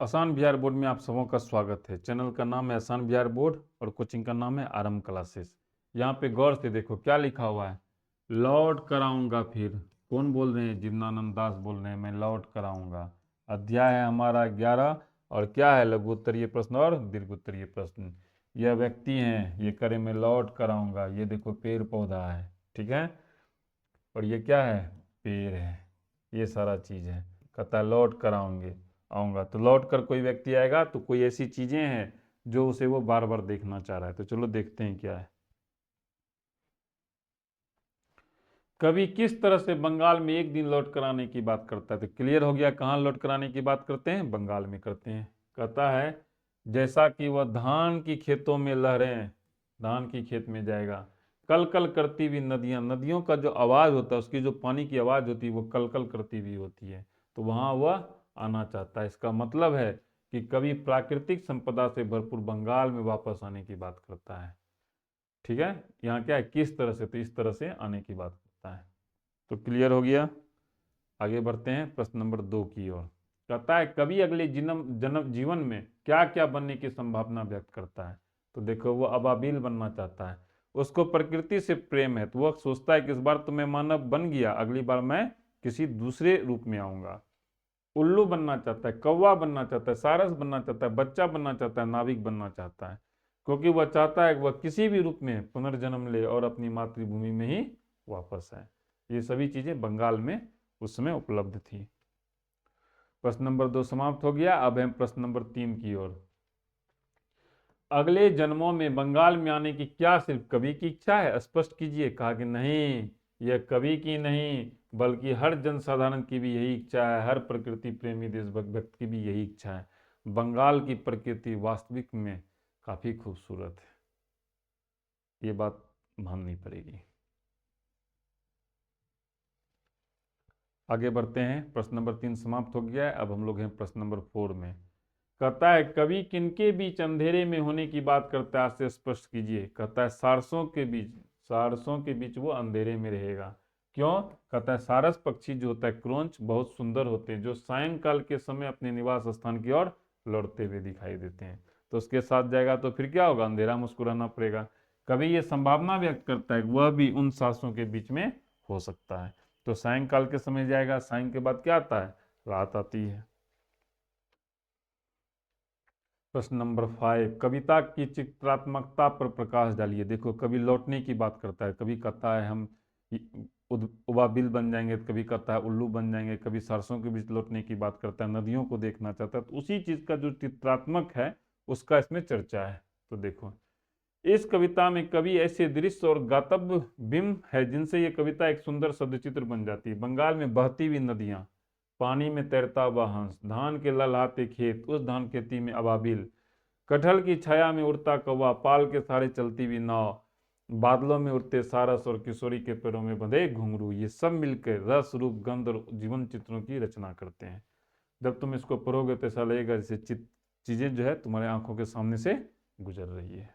आसान बिहार बोर्ड में आप सबों का स्वागत है। चैनल का नाम है आसान बिहार बोर्ड और कोचिंग का नाम है आरंभ क्लासेस। यहाँ पे गौर से देखो क्या लिखा हुआ है, लौट कर आऊंगा फिर। कौन बोल रहे हैं? जीवनानंद दास बोल रहे हैं, मैं लौट कर आऊंगा। अध्याय है हमारा 11 और क्या है, लघु उत्तरीय प्रश्न और दीर्घ उत्तरीय प्रश्न। यह व्यक्ति हैं, ये करे मैं लौट कर आऊंगा। ये देखो पेड़ पौधा है, ठीक है, और ये क्या है, पेड़ है। ये सारा चीज है। कहता है लौट कर आऊंगे आऊंगा, तो लौट कर कोई व्यक्ति आएगा तो कोई ऐसी चीजें हैं जो उसे वो बार बार देखना चाह रहा है। तो चलो देखते हैं क्या है। कवि किस तरह से बंगाल में एक दिन लौट कर आने की बात करता है? तो क्लियर हो गया, कहाँ लौट कर आने की बात करते हैं, बंगाल में करते हैं। कहता है जैसा कि वह धान की खेतों में लहरें, धान की खेत में जाएगा। कल कल करती हुई नदियां, नदियों का जो आवाज होता है, उसकी जो पानी की आवाज होती है वो कल कल करती हुई होती है, तो वहां वह आना चाहता है। इसका मतलब है कि कवि प्राकृतिक संपदा से भरपूर बंगाल में वापस आने की बात करता है। ठीक है, यहाँ क्या है, किस तरह से, तो इस तरह से आने की बात करता है। तो क्लियर हो गया। आगे बढ़ते हैं प्रश्न नंबर 2 की ओर। कहता है कवि अगले जन्म जन्म जीवन में क्या क्या बनने की संभावना व्यक्त करता है? तो देखो वो अबाबिल बनना चाहता है। उसको प्रकृति से प्रेम है, तो वह सोचता है कि इस बार तो मैं मानव बन गया, अगली बार मैं किसी दूसरे रूप में आऊंगा। उल्लू बनना चाहता है, कौवा बनना चाहता है, सारस बनना चाहता है, बच्चा बनना चाहता है, नाविक बनना चाहता है, क्योंकि वह चाहता है कि वह किसी भी रूप में पुनर्जन्म ले और अपनी मातृभूमि में ही वापस आए। ये सभी चीजें बंगाल में उस समय उपलब्ध थी। प्रश्न नंबर 2 समाप्त हो गया। अब हम प्रश्न नंबर 3 की ओर। अगले जन्मों में बंगाल में आने की क्या सिर्फ कवि की इच्छा है? स्पष्ट कीजिए। कहा कि नहीं, यह कवि की नहीं बल्कि हर जनसाधारण की भी यही इच्छा है, हर प्रकृति प्रेमी देशभक्त व्यक्ति की भी यही इच्छा है। बंगाल की प्रकृति वास्तविक में काफी खूबसूरत है, ये बात माननी पड़ेगी। आगे बढ़ते हैं, प्रश्न नंबर 3 समाप्त हो गया है। अब हम लोग हैं प्रश्न नंबर 4 में। कहता है कवि किनके बीच अंधेरे में होने की बात करता है, आपसे स्पष्ट कीजिए। कहता है सारसों के बीच, सारसों के बीच वो अंधेरे में रहेगा। क्यों? कहता है सारस पक्षी जो होता है, क्रोंच, बहुत सुंदर होते हैं, जो सायंकाल के समय अपने निवास स्थान की ओर लौटते हुए दिखाई देते हैं। तो उसके साथ जाएगा तो फिर क्या होगा, अंधेरा मुस्कुराना पड़ेगा। कवि ये संभावना व्यक्त करता है कि वह भी उन सारसों के बीच में हो सकता है। तो सायंकाल के समय जाएगा, सायं के बाद क्या आता है, रात आती है। प्रश्न नंबर 5, कविता की चित्रात्मकता पर प्रकाश डालिए। देखो कवि लौटने की बात करता है, कभी कहता है हम उबाबिल बन जाएंगे, कभी कहता है उल्लू बन जाएंगे, कभी सरसों के बीच लौटने की बात करता है, नदियों को देखना चाहता है। तो उसी चीज का जो चित्रात्मक है उसका इसमें चर्चा है। तो देखो इस कविता में कवि ऐसे दृश्य और गातव्य बिंब है जिनसे ये कविता एक सुंदर सदचित्र बन जाती है। बंगाल में बहती हुई नदियां, पानी में तैरता हुआ हंस, धान के ललहाते खेत, उस धान खेती में अबाबिल, कटहल की छाया में उड़ता कौवा, पाल के सहारे चलती हुई नाव, बादलों में उड़ते सारस और किशोरी के पैरों में बंधे घुंघरू, ये सब मिलकर रस रूप गंध और जीवन चित्रों की रचना करते हैं। जब तुम इसको पढ़ोगे तो ऐसा लगेगा जैसे चीजें जो है तुम्हारे आंखों के सामने से गुजर रही है।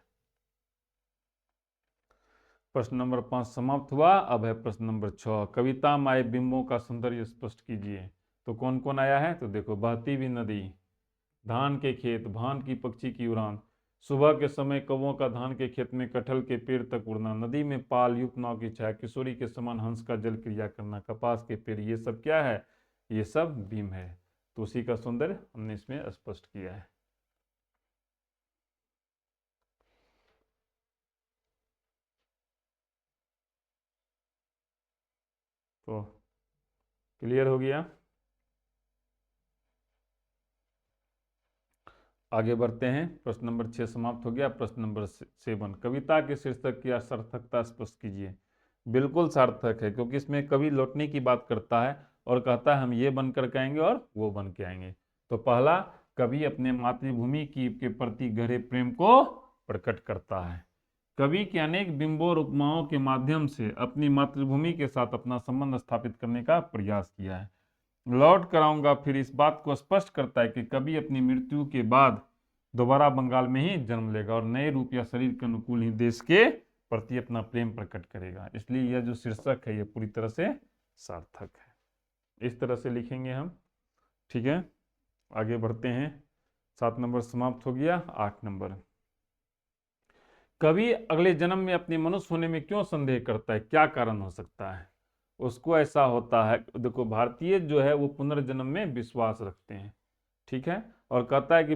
प्रश्न नंबर 5 समाप्त हुआ। अब है प्रश्न नंबर 6, कविता में आए बिंबों का सौंदर्य स्पष्ट कीजिए। तो कौन कौन आया है? तो देखो बहती हुई नदी, धान के खेत, भान की पक्षी की उड़ान, सुबह के समय कौवों का धान के खेत में कटहल के पेड़ तक उड़ना, नदी में पाल युक्त नाव की छाया, किशोरी के समान हंस का जल क्रिया करना, कपास के पेड़, ये सब क्या है, ये सब बिंब है। तो उसी का सौंदर्य हमने इसमें स्पष्ट किया है। तो क्लियर हो गया। आगे बढ़ते हैं, प्रश्न नंबर 6 समाप्त हो गया। प्रश्न नंबर 7, कविता के शीर्षक की सार्थकता स्पष्ट कीजिए। बिल्कुल सार्थक है, क्योंकि इसमें कवि लौटने की बात करता है और कहता है हम ये बनकर के आएंगे और वो बन के आएंगे। तो पहला, कवि अपने मातृभूमि की के प्रति गहरे प्रेम को प्रकट करता है। कवि के अनेक बिंबों और उपमाओं के माध्यम से अपनी मातृभूमि के साथ अपना संबंध स्थापित करने का प्रयास किया है। लौट कर आऊंगा फिर इस बात को स्पष्ट करता है कि कवि अपनी मृत्यु के बाद दोबारा बंगाल में ही जन्म लेगा और नए रूप या शरीर के अनुकूल ही देश के प्रति अपना प्रेम प्रकट करेगा। इसलिए यह जो शीर्षक है यह पूरी तरह से सार्थक है। इस तरह से लिखेंगे हम। ठीक है, आगे बढ़ते हैं। 7 नंबर समाप्त हो गया। 8 नंबर, कवि अगले जन्म में अपने मनुष्य होने में क्यों संदेह करता है, क्या कारण हो सकता है? उसको ऐसा होता है, देखो भारतीय जो है वो पुनर्जन्म में विश्वास रखते हैं, ठीक है, और कहता है कि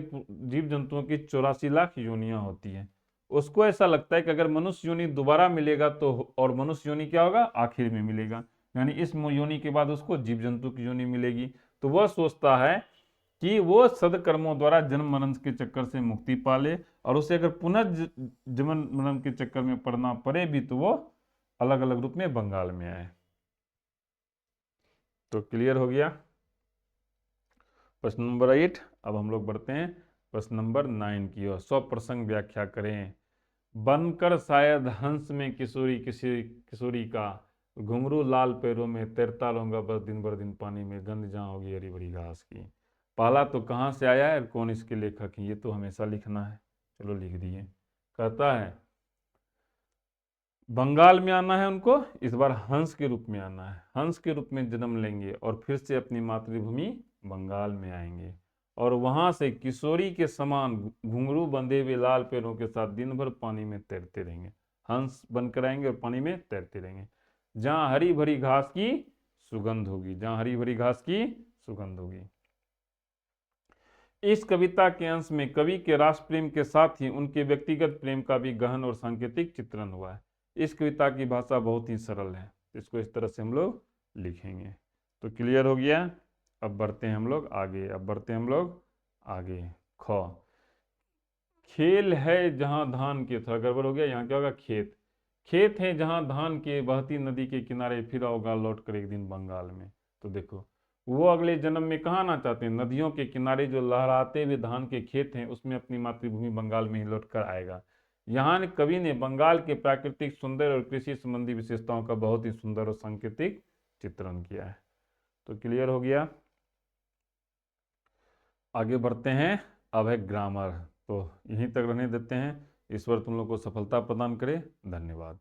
जीव जंतुओं की 84 लाख योनियां होती हैं। उसको ऐसा लगता है कि अगर मनुष्य योनि दोबारा मिलेगा तो, और मनुष्य योनि क्या होगा, आखिर में मिलेगा, यानी इस योनि के बाद उसको जीव जंतु की योनि मिलेगी। तो वह सोचता है कि वो सदकर्मों द्वारा जन्म मरण के चक्कर से मुक्ति पा ले, और उसे अगर पुनः जन्म मरण के चक्कर में पड़ना पड़े भी तो वो अलग अलग रूप में बंगाल में आए। तो क्लियर हो गया प्रश्न नंबर 8। अब हम लोग बढ़ते हैं प्रश्न नंबर 9 की ओर। 100 प्रसंग व्याख्या करें। बनकर शायद हंस में किशोरी किशोरी का, घुंघरू लाल पैरों में तैरता रहूंगा बस दिन भर दिन पानी में, गंध जहाँ होगी हरी भरी घास की। पहला तो कहाँ से आया है और कौन इसके लेखक हैं, ये तो हमेशा लिखना है, चलो लिख दिए। कहता है बंगाल में आना है उनको, इस बार हंस के रूप में आना है, हंस के रूप में जन्म लेंगे और फिर से अपनी मातृभूमि बंगाल में आएंगे, और वहां से किशोरी के समान घुंघरू बंधे हुए लाल पैरों के साथ दिन भर पानी में तैरते रहेंगे। हंस बनकर आएंगे और पानी में तैरते रहेंगे, जहां हरी भरी घास की सुगंध होगी, जहां हरी भरी घास की सुगंध होगी। इस कविता के अंश में कवि के राष्ट्र प्रेम के साथ ही उनके व्यक्तिगत प्रेम का भी गहन और सांकेतिक चित्रण हुआ है। इस कविता की भाषा बहुत ही सरल है, इसको इस तरह से हम लोग लिखेंगे। तो क्लियर हो गया। अब बढ़ते हैं हम लोग आगे, अब बढ़ते हैं हम लोग आगे। ख, खेल है जहां धान के, थोड़ा गड़बड़ हो गया, यहाँ क्या होगा, खेत, खेत है जहां धान के, बहती नदी के किनारे, फिर आओगा लौट कर एक दिन बंगाल में। तो देखो वो अगले जन्म में कहाँ आना चाहते हैं, नदियों के किनारे जो लहराते हुए धान के खेत हैं उसमें अपनी मातृभूमि बंगाल में ही लौट कर आएगा। यहाँ कवि ने बंगाल के प्राकृतिक सुंदर और कृषि संबंधी विशेषताओं का बहुत ही सुंदर और सांकेतिक चित्रण किया है। तो क्लियर हो गया। आगे बढ़ते हैं, अब है ग्रामर, तो यहीं तक रहने देते हैं। ईश्वर तुम लोग को सफलता प्रदान करे। धन्यवाद।